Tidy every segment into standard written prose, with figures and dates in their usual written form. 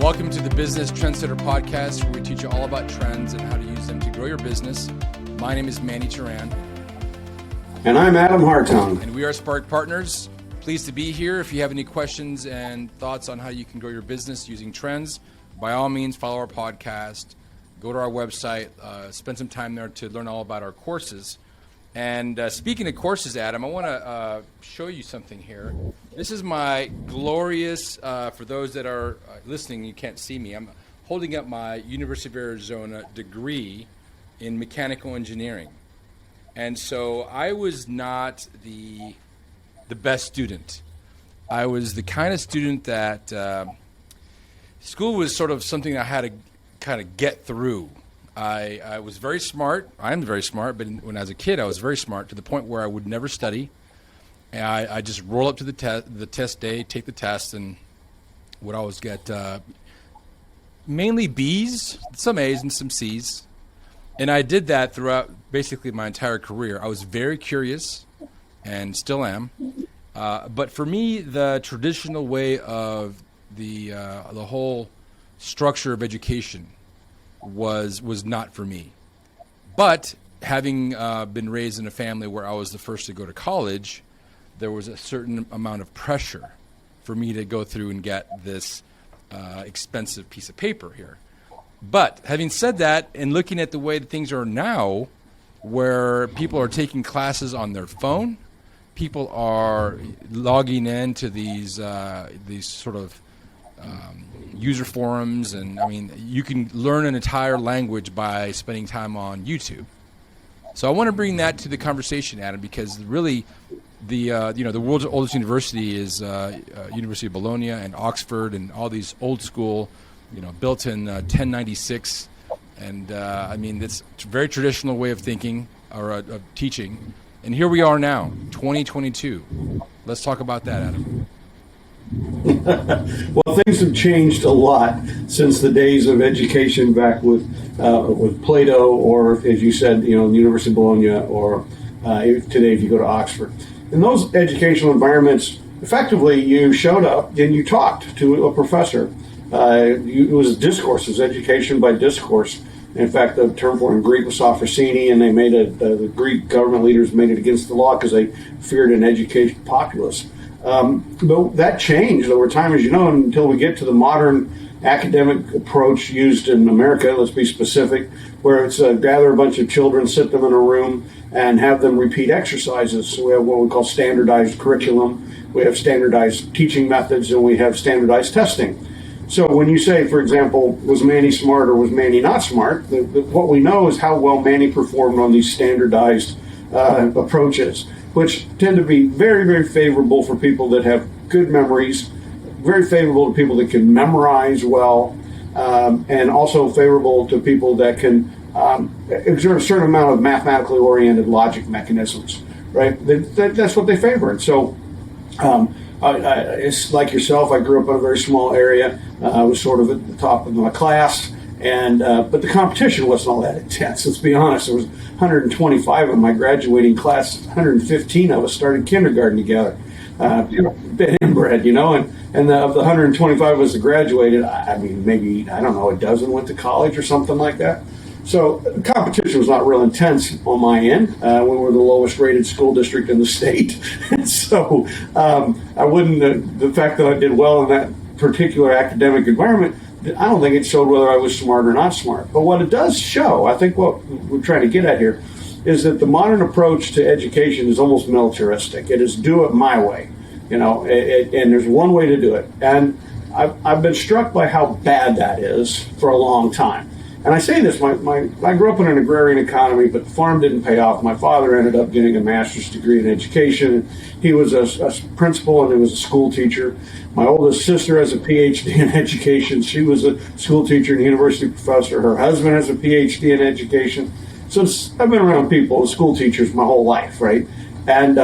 Welcome to the Business Trendsetter podcast, where we teach you all about trends and how to use them to grow your business. My name is Manny Turan. And I'm Adam Hartung. And we are Spark Partners. Pleased to be here. If you have any questions and thoughts on how you can grow your business using trends, by all means, follow our podcast, go to our website, spend some time there to learn all about our courses. And speaking of courses, Adam, I want to show you something here. This is my glorious, for those that are listening, you can't see me, I'm holding up my University of Arizona degree in mechanical engineering. And so I was not the best student. I was the kind of student that school was sort of something I had to kind of get through. I was very smart. I am very smart, but when I was a kid, I was very smart to the point where I would never study. And I just roll up to the test day, take the test, and would always get mainly B's, some A's, and some C's. And I did that throughout basically my entire career. I was very curious, and still am. But for me, the traditional way of the whole structure of education was not for me. But having been raised in a family where I was the first to go to college, there was a certain amount of pressure for me to go through and get this expensive piece of paper here. But having said that, and looking at the way that things are now, where people are taking classes on their phone, people are logging into these sort of user forums, and I mean, you can learn an entire language by spending time on YouTube. So I want to bring that to the conversation, Adam, because really, the world's oldest university is University of Bologna and Oxford and all these old school, built in 1096, and I mean, it's a very traditional way of thinking or of teaching. And here we are now, 2022. Let's talk about that, Adam. Well, things have changed a lot since the days of education back with Plato, or as you said, the University of Bologna, or today if you go to Oxford. In those educational environments, effectively you showed up and you talked to a professor. It was discourse, it was education by discourse. In fact, the term for it in Greek was sophrosyne, and they made the Greek government leaders made it against the law because they feared an educated populace. But that changed over time, as you know, until we get to the modern academic approach used in America, let's be specific, where it's gather a bunch of children, sit them in a room, and have them repeat exercises. So we have what we call standardized curriculum, we have standardized teaching methods, and we have standardized testing. So when you say, for example, was Manny smart or was Manny not smart, what we know is how well Manny performed on these standardized approaches, which tend to be very, very favorable for people that have good memories, very favorable to people that can memorize well, and also favorable to people that can exert a certain amount of mathematically oriented logic mechanisms, right? That's what they favor. And so it's like yourself, I grew up in a very small area. I was sort of at the top of my class, and but the competition wasn't all that intense. Let's be honest. There was 125 of my graduating class. 115 of us started kindergarten together. Been inbred, and of the 125 of us that graduated, I mean, maybe, I don't know, a dozen went to college or something like that. So the competition was not real intense on my end. We were the lowest rated school district in the state. So I wouldn't, the fact that I did well in that particular academic environment, I don't think it showed whether I was smart or not smart. But what it does show, I think what we're trying to get at here, is that the modern approach to education is almost militaristic. It is do it my way, and there's one way to do it. And I've been struck by how bad that is for a long time. And I say this, I grew up in an agrarian economy, but the farm didn't pay off. My father ended up getting a master's degree in education. He was a principal and he was a school teacher. My oldest sister has a PhD in education. She was a school teacher and university professor. Her husband has a PhD in education. So I've been around people, school teachers, my whole life, right? And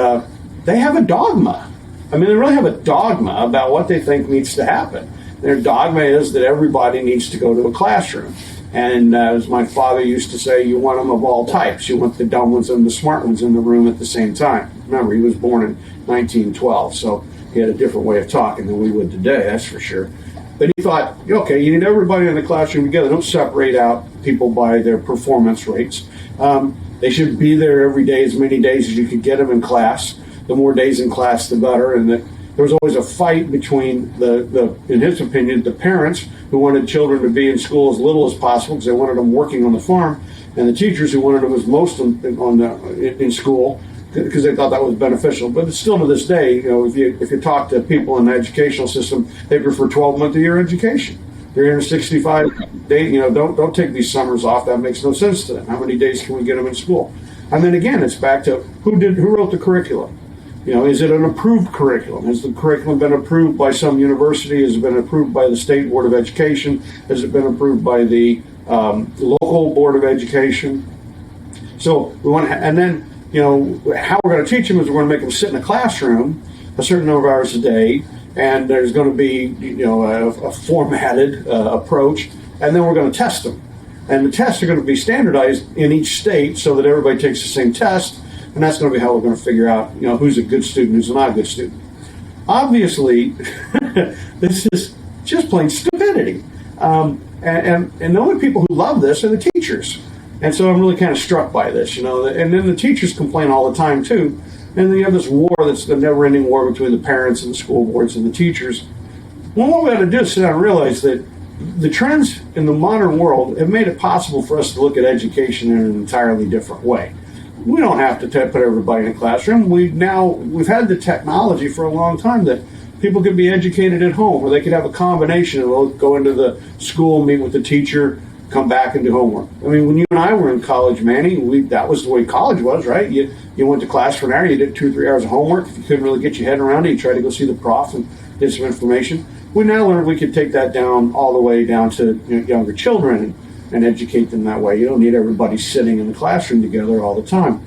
they have a dogma. I mean, they really have a dogma about what they think needs to happen. Their dogma is that everybody needs to go to a classroom. And as my father used to say, you want them of all types. You want the dumb ones and the smart ones in the room at the same time. Remember, he was born in 1912, so he had a different way of talking than we would today, that's for sure. But he thought, okay, you need everybody in the classroom together. Don't separate out people by their performance rates. They should be there every day, as many days as you could get them in class. The more days in class, the better. And there was always a fight between in his opinion, the parents who wanted children to be in school as little as possible because they wanted them working on the farm, and the teachers who wanted them as most in school because they thought that was beneficial. But it's still to this day, if you talk to people in the educational system, they prefer 12-month-a-year education. 365 days, don't take these summers off. That makes no sense to them. How many days can we get them in school? And then again, it's back to who wrote the curriculum. Is it an approved curriculum? Has the curriculum been approved by some university? Has it been approved by the State Board of Education? Has it been approved by the local Board of Education? So we want to, and then, how we're going to teach them is we're going to make them sit in a classroom a certain number of hours a day, and there's going to be, a formatted approach, and then we're going to test them. And the tests are going to be standardized in each state so that everybody takes the same test, and that's going to be how we're going to figure out, who's a good student, who's not a good student. Obviously, this is just plain stupidity. And the only people who love this are the teachers. And so I'm really kind of struck by this, and then the teachers complain all the time too. And then you have this war that's the never-ending war between the parents and the school boards and the teachers. Well, what we got to do is sit down and realize that the trends in the modern world have made it possible for us to look at education in an entirely different way. We don't have to put everybody in a classroom. We've had the technology for a long time that people could be educated at home, or they could have a combination of go into the school, meet with the teacher, come back and do homework. I mean, when you and I were in college, Manny, that was the way college was, right? You went to class for an hour, you did 2 or 3 hours of homework. If you couldn't really get your head around it, you tried to go see the prof and get some information. We now learned we could take that down all the way down to younger children and educate them that way. You don't need everybody sitting in the classroom together all the time.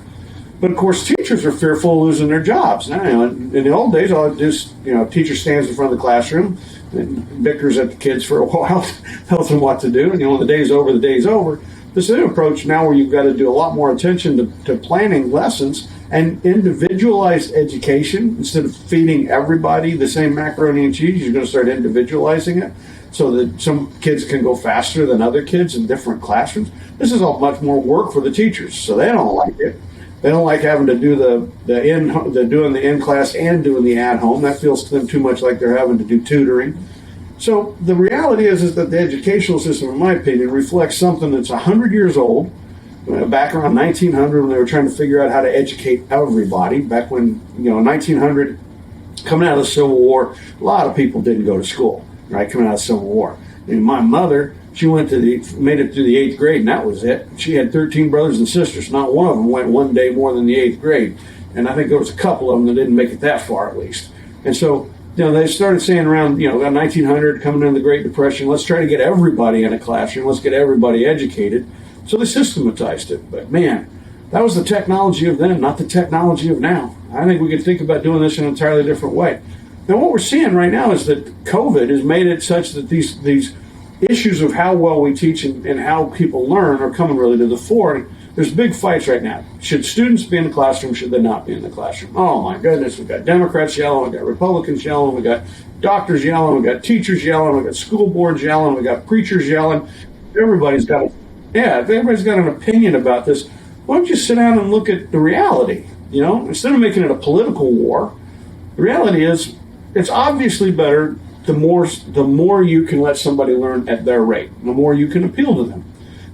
But of course, teachers are fearful of losing their jobs. Now, in the old days, all just teacher stands in front of the classroom and bickers at the kids for a while, tells them what to do, and when the day's over, the day's over. This new approach now, where you've got to do a lot more attention to planning lessons and individualized education. Instead of feeding everybody the same macaroni and cheese, you're going to start individualizing it so that some kids can go faster than other kids in different classrooms. This is all much more work for the teachers, so they don't like it. They don't like having to do doing the in class and doing the at home. That feels to them too much like they're having to do tutoring. So the reality is that the educational system, in my opinion, reflects something that's 100 years old. Back around 1900, when they were trying to figure out how to educate everybody, back when 1900, coming out of the Civil War, a lot of people didn't go to school, right? Coming out of the Civil War. And my mother, she made it through the 8th grade, and that was it. She had 13 brothers and sisters. Not one of them went one day more than the 8th grade. And I think there was a couple of them that didn't make it that far, at least. And so, they started saying around, 1900, coming into the Great Depression, let's try to get everybody in a classroom. Let's get everybody educated. So they systematized it. But man, that was the technology of then, not the technology of now. I think we could think about doing this in an entirely different way. Now, what we're seeing right now is that COVID has made it such that these issues of how well we teach and how people learn are coming really to the fore. There's big fights right now. Should students be in the classroom? Should they not be in the classroom? Oh my goodness, we've got Democrats yelling, we've got Republicans yelling, we've got doctors yelling, we've got teachers yelling, we've got school boards yelling, we've got preachers yelling. Everybody's got if everybody's got an opinion about this, why don't you sit down and look at the reality? Instead of making it a political war, the reality is it's obviously better the more you can let somebody learn at their rate, the more you can appeal to them.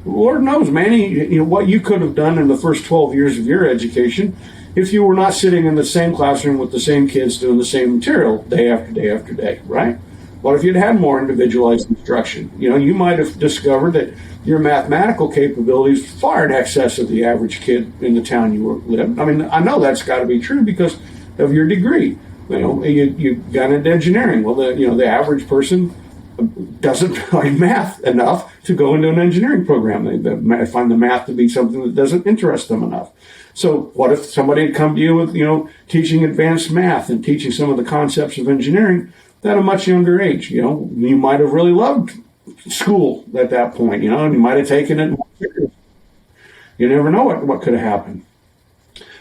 Lord knows, Manny, what you could have done in the first 12 years of your education if you were not sitting in the same classroom with the same kids doing the same material day after day after day, right? What if you'd had more individualized instruction? You might have discovered that your mathematical capabilities far in excess of the average kid in the town you live. I mean, I know that's got to be true because of your degree. You got into engineering. Well, the average person doesn't like math enough to go into an engineering program. They find the math to be something that doesn't interest them enough. So what if somebody had come to you with, teaching advanced math and teaching some of the concepts of engineering at a much younger age? You might have really loved school at that point, and you might have taken it more seriously. You never know what could have happened.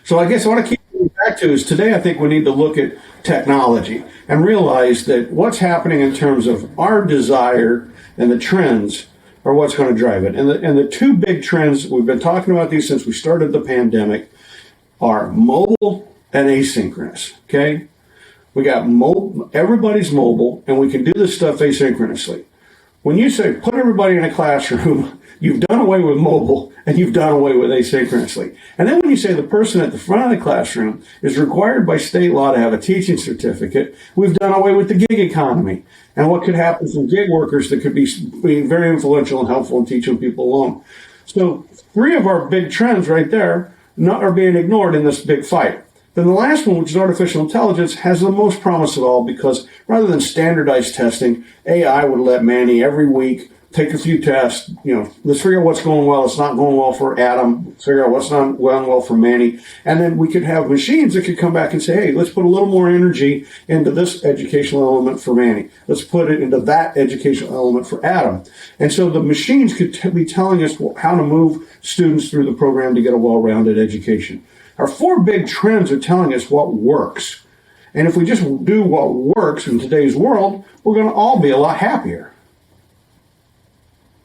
So I guess I want to keep back to is today I think we need to look at technology and realize that what's happening in terms of our desire and the trends are what's going to drive it. And the two big trends, we've been talking about these since we started the pandemic, are mobile and asynchronous. Okay? We got everybody's mobile, and we can do this stuff asynchronously. When you say put everybody in a classroom, you've done away with mobile and you've done away with asynchronously. And then when you say the person at the front of the classroom is required by state law to have a teaching certificate, we've done away with the gig economy and what could happen from gig workers that could be very influential and helpful in teaching people along. So three of our big trends right there are being ignored in this big fight. Then the last one, which is artificial intelligence, has the most promise of all because rather than standardized testing, AI would let Manny every week take a few tests. Let's figure out what's going well. It's not going well for Adam. Let's figure out what's not going well for Manny. And then we could have machines that could come back and say, hey, let's put a little more energy into this educational element for Manny. Let's put it into that educational element for Adam. And so the machines could be telling us how to move students through the program to get a well-rounded education. Our four big trends are telling us what works. And if we just do what works in today's world, we're going to all be a lot happier.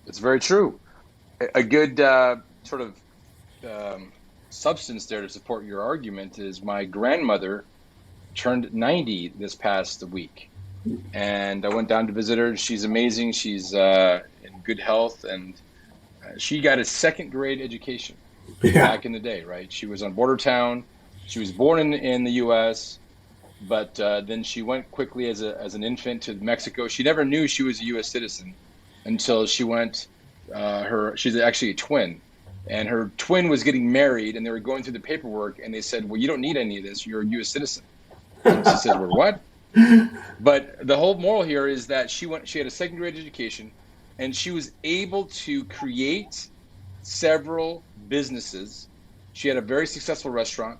It's very true. A good substance there to support your argument is my grandmother turned 90 this past week. And I went down to visit her. She's amazing. She's in good health. And she got a second grade education. Back in the day, right? She was on border town. She was born in the U.S., but then she went quickly as an infant to Mexico. She never knew she was a U.S. citizen until she went. She's actually a twin, and her twin was getting married, and they were going through the paperwork, and they said, "Well, you don't need any of this. You're a U.S. citizen." And she said, "Well, what?" But the whole moral here is that she had a second grade education, and she was able to create several businesses. She had a very successful restaurant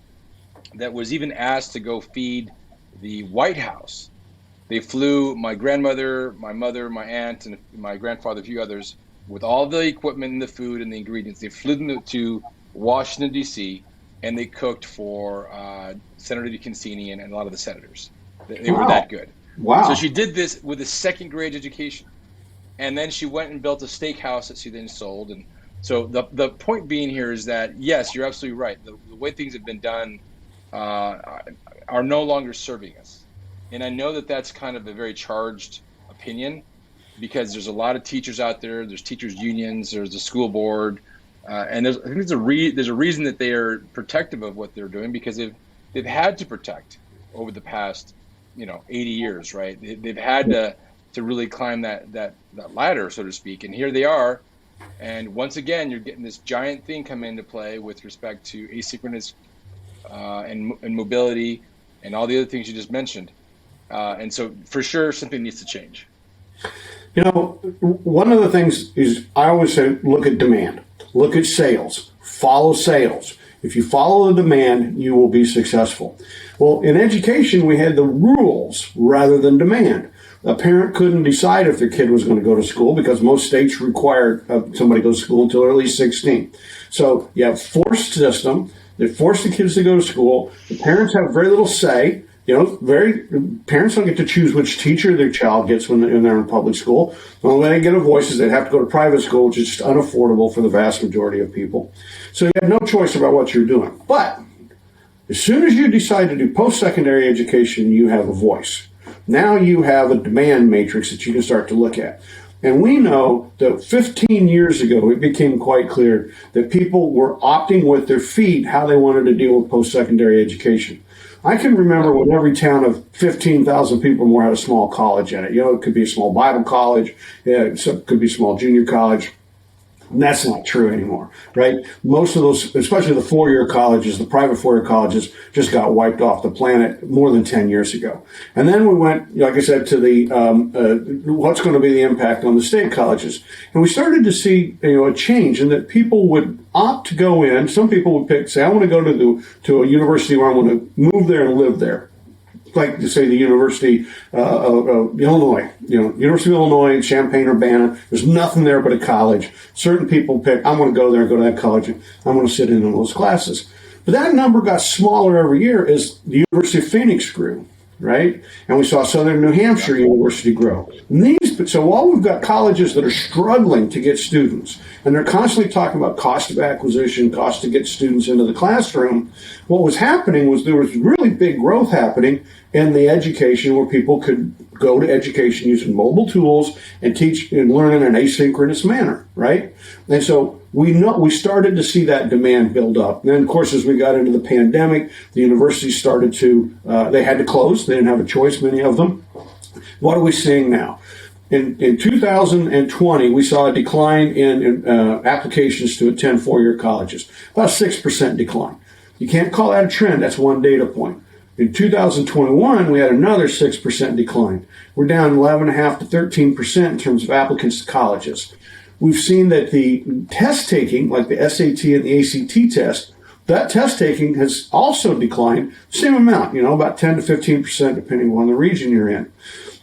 that was even asked to go feed the White House. They flew my grandmother, my mother, my aunt, and my grandfather, a few others, with all the equipment and the food and the ingredients. They flew them to Washington, D.C., and they cooked for Senator DeConcini and a lot of the senators. They were that good. Wow. So she did this with a second grade education. And then she went and built a steakhouse that she then sold. And so the point being here is that, yes, you're absolutely right. The way things have been done are no longer serving us. And I know that that's kind of a very charged opinion because there's a lot of teachers out there. There's teachers unions. There's the school board. And I think there's a reason that they are protective of what they're doing because they've had to protect over the past 80 years, right? They've had to really climb that ladder, so to speak. And here they are. And once again, you're getting this giant thing come into play with respect to asynchronous and mobility and all the other things you just mentioned. And so for sure, something needs to change. One of the things is I always say, look at demand, look at sales, follow sales. If you follow the demand, you will be successful. Well, in education, we had the rules rather than demand. A parent couldn't decide if their kid was going to go to school because most states require somebody to go to school until they're at least 16. So you have forced system. They force the kids to go to school. The parents have very little say. Parents don't get to choose which teacher their child gets when they're in public school. The only way they get a voice is they'd have to go to private school, which is just unaffordable for the vast majority of people. So you have no choice about what you're doing. But as soon as you decide to do post-secondary education, you have a voice. Now you have a demand matrix that you can start to look at. And we know that 15 years ago, it became quite clear that people were opting with their feet how they wanted to deal with post-secondary education. I can remember when every town of 15,000 people or more had a small college in it. It could be a small Bible college, it could be a small junior college. And that's not true anymore, right? Most of those, especially the four-year colleges, the private four-year colleges, just got wiped off the planet more than 10 years ago. And then we went, like I said, to the what's going to be the impact on the state colleges. And we started to see a change in that people would opt to go in. Some people would say, I want to go to a university where I want to move there and live there. Like to say the University of Illinois, University of Illinois, Champaign-Urbana. There's nothing there but a college. Certain people pick, I'm going to go there and go to that college. I'm going to sit in on those classes. But that number got smaller every year as the University of Phoenix grew, right? And we saw Southern New Hampshire University grow. So while we've got colleges that are struggling to get students, and they're constantly talking about cost of acquisition, cost to get students into the classroom, what was happening was there was really big growth happening in the education where people could go to education using mobile tools and teach and learn in an asynchronous manner, right? And so we started to see that demand build up. And then, of course, as we got into the pandemic, the universities started to, they had to close. They didn't have a choice, many of them. What are we seeing now? In 2020, we saw a decline in applications to attend four-year colleges, about a 6% decline. You can't call that a trend. That's one data point. In 2021, we had another 6% decline. We're down 11.5% to 13% in terms of applicants to colleges. We've seen that the test taking, like the SAT and the ACT test, that test taking has also declined, same amount, about 10 to 15%, depending on the region you're in.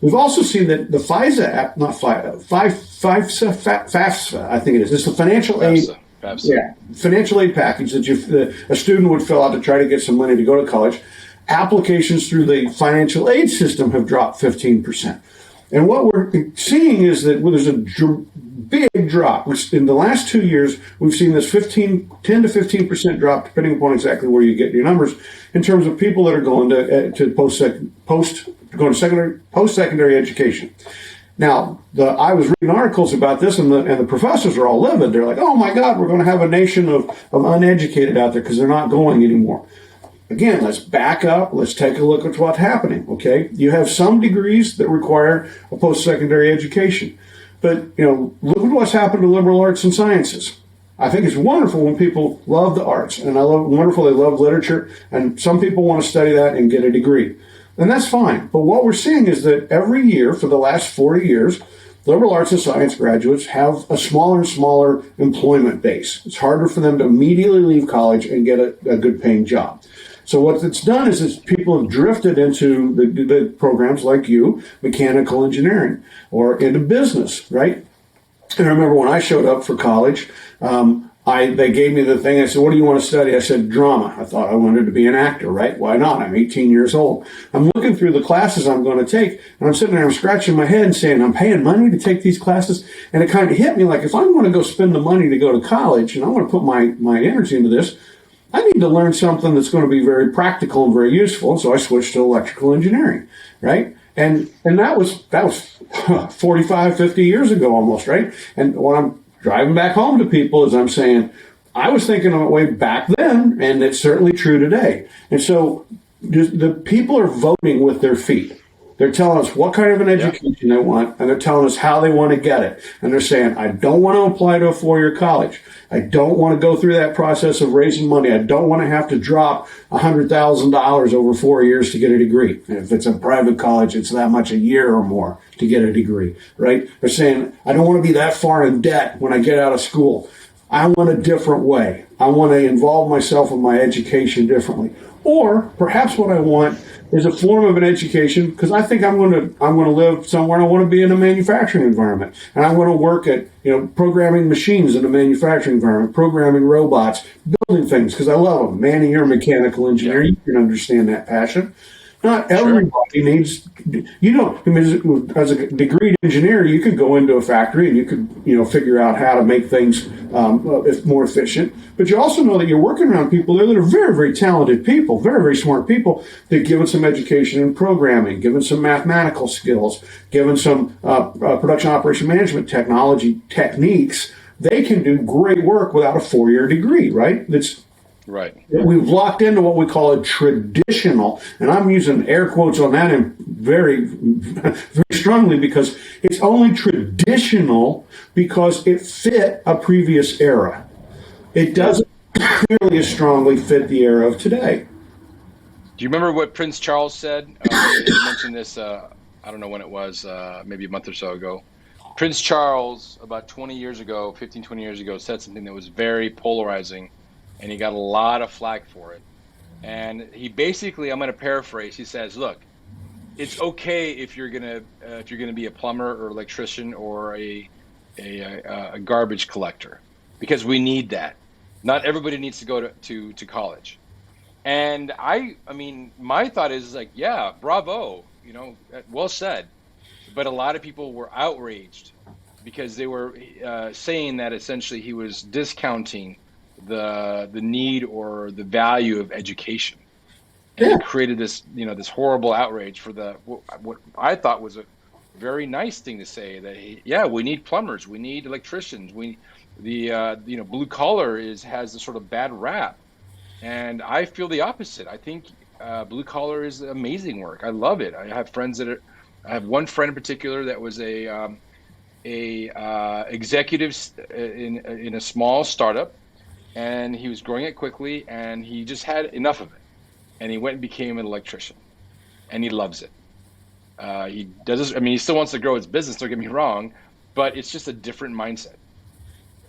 We've also seen that the FISA app, not FAFSA, I think it is. It's the financial aid. FAFSA. Yeah, financial aid package that a student would fill out to try to get some money to go to college. Applications through the financial aid system have dropped 15%. And what we're seeing is that there's a big drop. In the last 2 years, we've seen this 10 to 15% drop, depending upon exactly where you get your numbers, in terms of people that are going to post-secondary education. Now, I was reading articles about this, and the professors are all livid. They're like, "Oh my God, we're going to have a nation of uneducated out there because they're not going anymore." Again, let's back up. Let's take a look at what's happening, okay? You have some degrees that require a post-secondary education. But, look at what's happened to liberal arts and sciences. I think it's wonderful when people love the arts, and wonderful they love literature, and some people want to study that and get a degree. And that's fine. But what we're seeing is that every year for the last 40 years, liberal arts and science graduates have a smaller and smaller employment base. It's harder for them to immediately leave college and get a good paying job. So what it's done is people have drifted into the programs like mechanical engineering, or into business, right? And I remember when I showed up for college, they gave me the thing. I said, "What do you want to study?" I said, "Drama." I thought I wanted to be an actor, right? Why not? I'm 18 years old. I'm looking through the classes I'm going to take, and I'm sitting there, I'm scratching my head and saying, "I'm paying money to take these classes?" And it kind of hit me like, if I'm going to go spend the money to go to college, and I want to put my energy into this, I need to learn something that's going to be very practical and very useful. So I switched to electrical engineering, right? And that was 45, 50 years ago almost, right? And when I'm driving back home to people, as I'm saying, I was thinking of it way back then, and it's certainly true today. And so the people are voting with their feet. They're telling us what kind of an education they want, and they're telling us how they want to get it. And they're saying, "I don't want to apply to a four-year college. I don't want to go through that process of raising money. I don't want to have to drop $100,000 over 4 years to get a degree. And if it's a private college, it's that much a year or more to get a degree," right? They're saying, "I don't want to be that far in debt when I get out of school. I want a different way. I want to involve myself in my education differently." Or perhaps what I want is a form of an education because I think I'm going to live somewhere and I want to be in a manufacturing environment, and I want to work at programming machines in a manufacturing environment, programming robots, building things because I love them. Manny, you're a mechanical engineer. You can understand that passion. Not everybody needs, as a degreed engineer, you could go into a factory and you could, figure out how to make things more efficient. But you also know that you're working around people there that are very, very talented people, very, very smart people that given some education in programming, given some mathematical skills, given some production operation management technology techniques, they can do great work without a four-year degree, right? Right. We've locked into what we call a traditional, and I'm using air quotes on that and very, very strongly because it's only traditional because it fit a previous era. It doesn't nearly as strongly fit the era of today. Do you remember what Prince Charles said? He mentioned this, I don't know when it was, maybe a month or so ago. Prince Charles, about 20 years ago, 15, 20 years ago, said something that was very polarizing. And he got a lot of flack for it. And he basically, I'm going to paraphrase, he says, "Look, it's okay if you're going to be a plumber or electrician or a garbage collector, because we need that. Not everybody needs to go to college. And I mean, my thought is like, yeah, bravo, well said. But a lot of people were outraged because they were saying that essentially he was discounting the need or the value of education, and Yeah. it created this horrible outrage for what I thought was a very nice thing to say, that yeah, we need plumbers, we need electricians, the blue collar has a sort of bad rap, and I feel the opposite. I think blue collar is amazing work. I love it. I have one friend in particular that was a executive in a small startup, and he was growing it quickly, and he just had enough of it, and he went and became an electrician, and he loves it. He does. I mean, he still wants to grow his business. Don't get me wrong, but it's just a different mindset.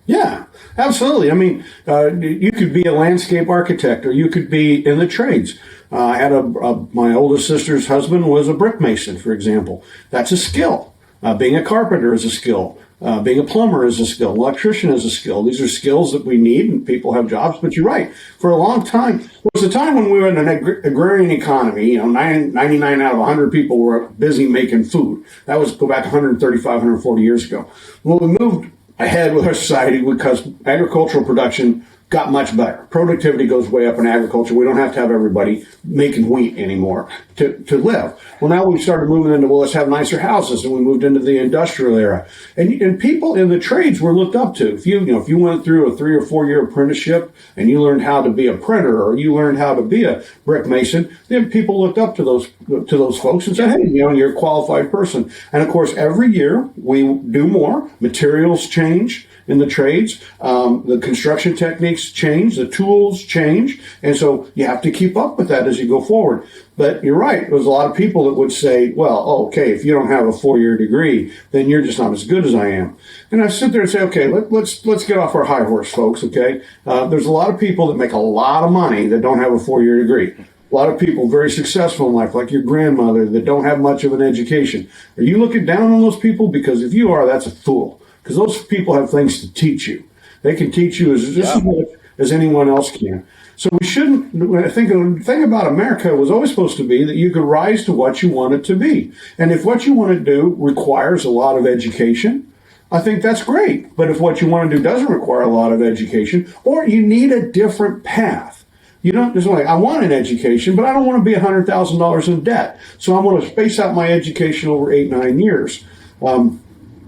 Yeah, absolutely. I mean, you could be a landscape architect, or you could be in the trades. I had my oldest sister's husband was a brick mason, for example. That's a skill. Being a carpenter is a skill. Being a plumber is a skill. An electrician is a skill. These are skills that we need, and people have jobs. But you're right. For a long time, there was a time when we were in an agrarian economy. 99 out of 100 people were busy making food. That was go back 135, 140 years ago. Well, we moved ahead with our society because agricultural production got much better. Productivity goes way up in agriculture. We don't have to have everybody making wheat anymore to live. Well, now we started moving into, well, let's have nicer houses, and we moved into the industrial era. And people in the trades were looked up to. If you went through a 3 or 4 year apprenticeship and you learned how to be a printer, or you learned how to be a brick mason, then people looked up to those folks and said, hey, you're a qualified person. And of course, every year we do more. Materials change in the trades. The construction techniques change, the tools change, and so you have to keep up with that as you go forward. But you're right, there's a lot of people that would say, well, okay, if you don't have a 4-year degree, then you're just not as good as I am. And I sit there and say, okay, let's get off our high horse, folks, okay? There's a lot of people that make a lot of money that don't have a 4-year degree. A lot of people very successful in life, like your grandmother, that don't have much of an education. Are you looking down on those people? Because if you are, that's a fool. Because those people have things to teach you. They can teach you just as much as anyone else can. So we shouldn't, I think the thing about America was always supposed to be that you could rise to what you want it to be. And if what you want to do requires a lot of education, I think that's great. But if what you want to do doesn't require a lot of education, or you need a different path, there's like, I want an education, but I don't want to be $100,000 in debt. So I'm going to space out my education over 8-9 years.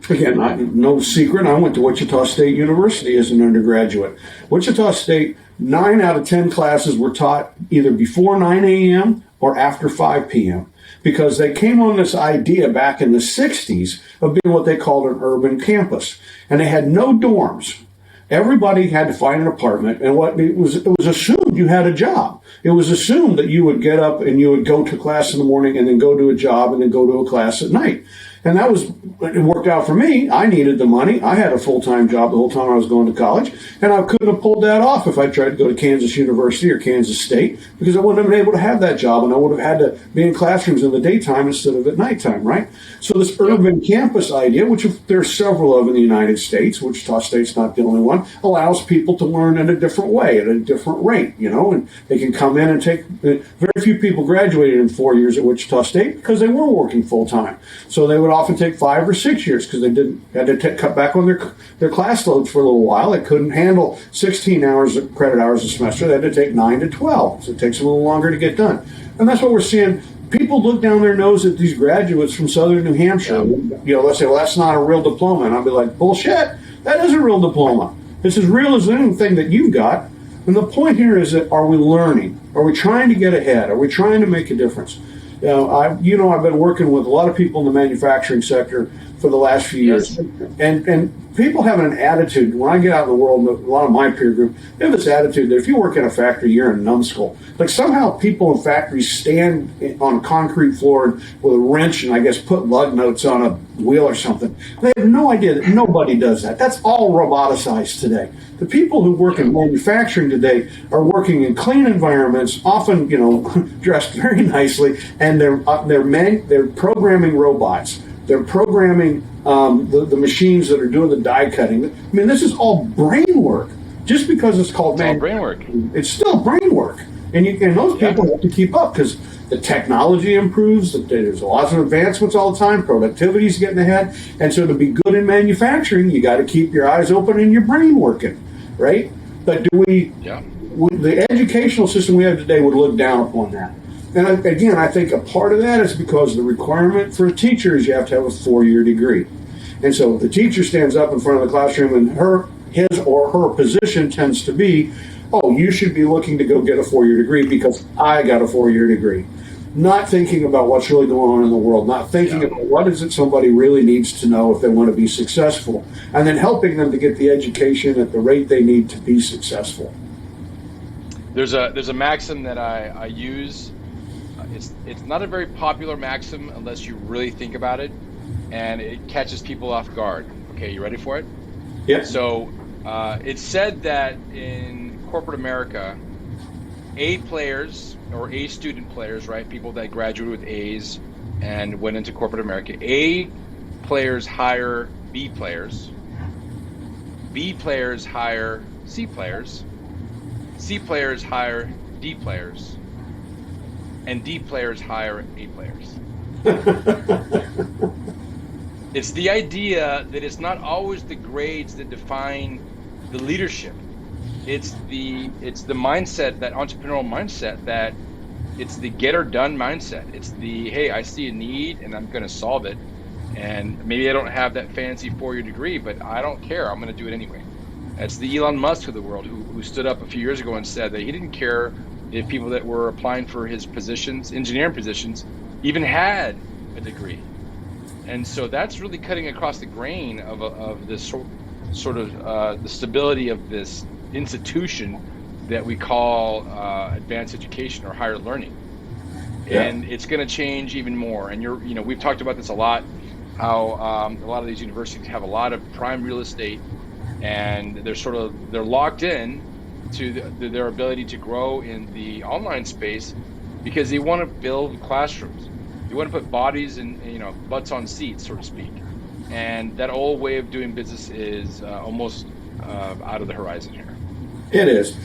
Again, no secret, I went to Wichita State University as an undergraduate. Wichita State, 9 out of 10 classes were taught either before 9 a.m. or after 5 p.m. because they came on this idea back in the 60s of being what they called an urban campus. And they had no dorms. Everybody had to find an apartment, and it was assumed you had a job. It was assumed that you would get up and you would go to class in the morning and then go to a job and then go to a class at night. And it worked out for me. I needed the money. I had a full-time job the whole time I was going to college, and I couldn't have pulled that off if I tried to go to Kansas University or Kansas State, because I wouldn't have been able to have that job, and I would have had to be in classrooms in the daytime instead of at nighttime, right? So this urban campus idea, which there are several of in the United States, Wichita State's not the only one, allows people to learn in a different way, at a different rate, and they can come in and take, very few people graduated in 4 years at Wichita State because they were working full-time. So they would often take 5 or 6 years because they had to cut back on their class loads for a little while. They couldn't handle 16 credit hours a semester. They had to take 9 to 12. So it takes a little longer to get done. And that's what we're seeing. People look down their nose at these graduates from southern New Hampshire. Let's say, well, that's not a real diploma. And I'll be like, bullshit. That is a real diploma. It's as real as anything that you've got. And the point here is that, are we learning? Are we trying to get ahead? Are we trying to make a difference? I've been working with a lot of people in the manufacturing sector for the last few years, and people have an attitude. When I get out in the world, a lot of my peer group, they have this attitude that if you work in a factory, you're a numbskull. Like somehow people in factories stand on a concrete floor with a wrench and I guess put lug nuts on a wheel or something. They have no idea that nobody does that. That's all roboticized today. The people who work in manufacturing today are working in clean environments, often, dressed very nicely, and they're programming robots. They're programming the machines that are doing the die cutting. I mean, this is all brain work. Just because it's called all brain work, it's still brain work. And those people have to keep up because the technology improves. There's lots of advancements all the time. Productivity is getting ahead. And so to be good in manufacturing, you got to keep your eyes open and your brain working, right? But the educational system we have today would look down upon that. And again, I think a part of that is because the requirement for a teacher is you have to have a 4-year degree. And so the teacher stands up in front of the classroom and his or her position tends to be, oh, you should be looking to go get a 4-year degree because I got a 4-year degree. Not thinking about what's really going on in the world, not thinking about what is it somebody really needs to know if they want to be successful, and then helping them to get the education at the rate they need to be successful. There's a maxim that I use. It's not a very popular maxim unless you really think about it, and it catches people off guard. Okay, you ready for it? Yeah. So it's said that in corporate America, A players or A student players, right? People that graduated with A's and went into corporate America. A players hire B players. B players hire C players. C players hire D players. And D players hire A players. It's the idea that it's not always the grades that define the leadership. It's the mindset, that entrepreneurial mindset, that it's the get or done mindset. It's the, hey, I see a need and I'm going to solve it. And maybe I don't have that fancy 4-year degree, but I don't care. I'm going to do it anyway. That's the Elon Musk of the world who stood up a few years ago and said that he didn't care if people that were applying for his positions, engineering positions, even had a degree. And so that's really cutting across the grain of this sort of the stability of this institution that we call advanced education or higher learning. Yeah. And it's going to change even more. And we've talked about this a lot, how a lot of these universities have a lot of prime real estate, and they're locked in to their ability to grow in the online space because they want to build classrooms. You want to put bodies and butts on seats, so to speak. And that old way of doing business is almost out of the horizon here. It is.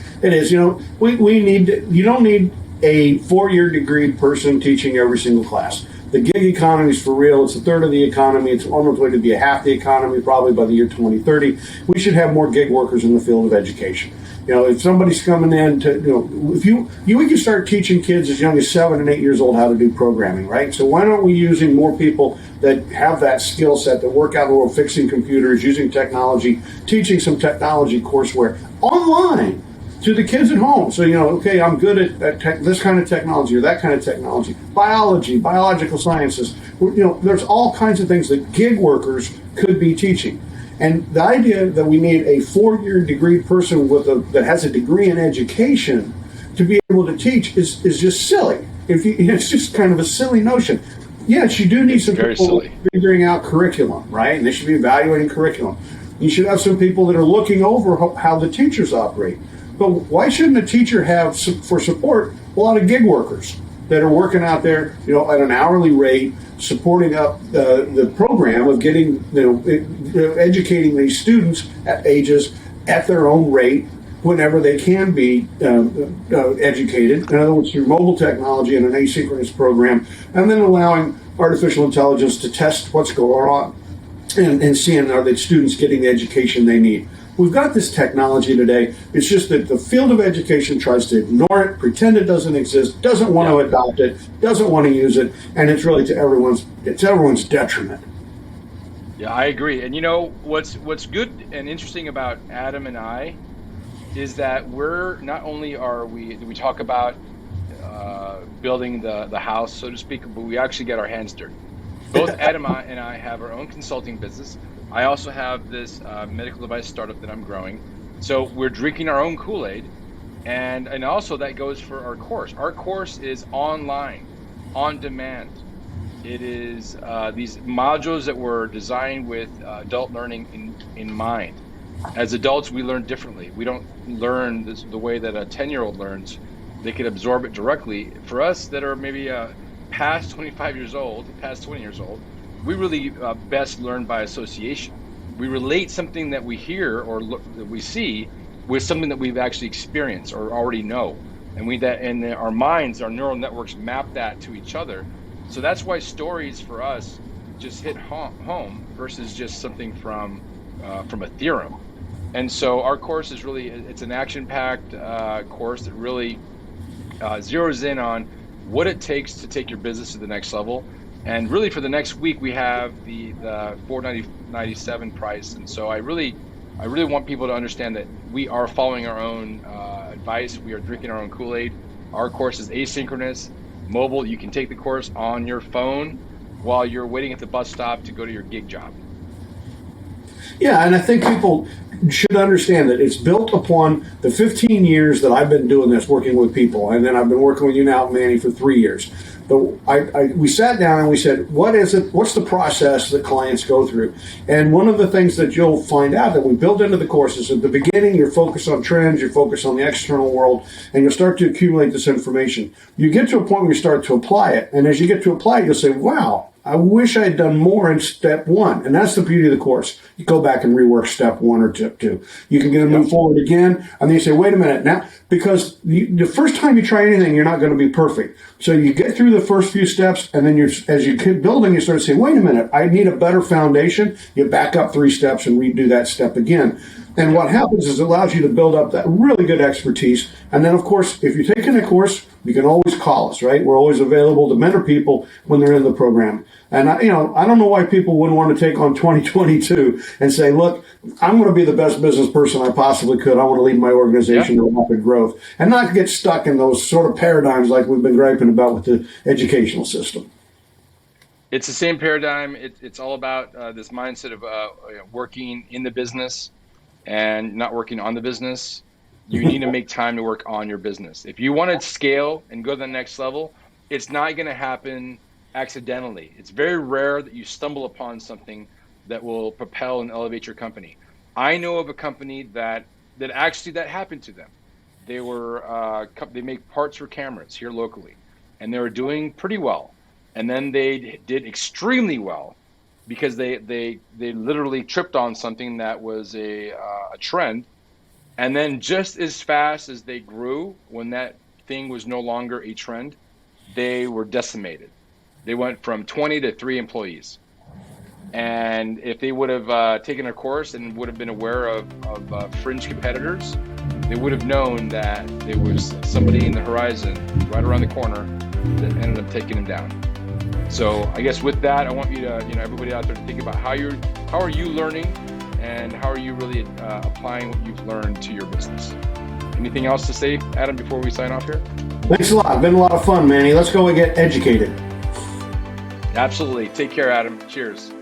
You don't need a 4-year degree person teaching every single class. The gig economy is for real. It's a third of the economy. It's on its way to be a half the economy probably by the year 2030. We should have more gig workers in the field of education. If somebody's coming in to, we can start teaching kids as young as 7 and 8 years old how to do programming, right? So why aren't we using more people that have that skill set, that work out in the world fixing computers, using technology, teaching some technology courseware online to the kids at home? So, okay, I'm good at this kind of technology or that kind of technology, biology, biological sciences. There's all kinds of things that gig workers could be teaching. And the idea that we need a 4-year degree person that has a degree in education to be able to teach is just silly. It's just kind of a silly notion. Yes, you do need some people figuring out curriculum, right? And they should be evaluating curriculum. You should have some people that are looking over how the teachers operate. But why shouldn't a teacher have, for support, a lot of gig workers that are working out there, at an hourly rate, supporting up the program of getting, educating these students at ages at their own rate whenever they can be educated. In other words, through mobile technology and an asynchronous program, and then allowing artificial intelligence to test what's going on and seeing are the students getting the education they need. We've got this technology today. It's just that the field of education tries to ignore it, pretend it doesn't exist, doesn't want to adopt it, doesn't want to use it, and it's really to everyone's detriment. Yeah, I agree. And what's good and interesting about Adam and I is that we're not only do we talk about building the house, so to speak, but we actually get our hands dirty. Both Adam and I have our own consulting business. I also have this medical device startup that I'm growing. So we're drinking our own Kool-Aid. And also that goes for our course. Our course is online, on demand. It is these modules that were designed with adult learning in mind. As adults, we learn differently. We don't learn the way that a 10-year-old learns. They can absorb it directly. For us that are maybe past 25 years old, past 20 years old, we really best learn by association. We relate something that we hear or that we see with something that we've actually experienced or already know. and our minds, our neural networks map that to each other. So that's why stories for us just hit home versus just something from a theorem. And so our course is really, it's an action-packed course that really zeroes in on what it takes to take your business to the next level. And really for the next week, we have the $497 price. And so I really want people to understand that we are following our own advice. We are drinking our own Kool-Aid. Our course is asynchronous, mobile. You can take the course on your phone while you're waiting at the bus stop to go to your gig job. Yeah, and I think people should understand that it's built upon the 15 years that I've been doing this, working with people, and then I've been working with you now, Manny, for 3 years. But we sat down and we said, what is it? What's the process that clients go through? And one of the things that you'll find out that we built into the course is at the beginning, you're focused on trends, you're focused on the external world, and you'll start to accumulate this information. You get to a point where you start to apply it, and as you get to apply it, you'll say, wow, I wish I had done more in step one. And that's the beauty of the course. You go back and rework step one or step two. You can get to move forward again. And then you say, wait a minute now, because the first time you try anything, you're not going to be perfect. So you get through the first few steps, and then as you keep building, you start saying, wait a minute, I need a better foundation. You back up 3 steps and redo that step again. And what happens is it allows you to build up that really good expertise. And then, of course, if you're taking a course, you can always call us, right? We're always available to mentor people when they're in the program. And, I don't know why people wouldn't want to take on 2022 and say, look, I'm going to be the best business person I possibly could. I want to lead my organization to rapid growth and not get stuck in those sort of paradigms like we've been griping about with the educational system. It's the same paradigm. It's all about this mindset of working in the business and not working on the business. You need to make time to work on your business. If you want to scale and go to the next level, it's not going to happen accidentally. It's very rare that you stumble upon something that will propel and elevate your company. I know of a company that happened to them. They make parts for cameras here locally, and they were doing pretty well. And then they did extremely well because they literally tripped on something that was a trend. And then just as fast as they grew, when that thing was no longer a trend, they were decimated. They went from 20 to 3 employees. And if they would have taken a course and would have been aware of fringe competitors, they would have known that there was somebody in the horizon right around the corner that ended up taking them down. So I guess with that, I want you to, everybody out there to think about how are you learning and how are you really applying what you've learned to your business. Anything else to say, Adam, before we sign off here? Thanks a lot. Been a lot of fun, Manny. Let's go and get educated. Absolutely. Take care, Adam. Cheers.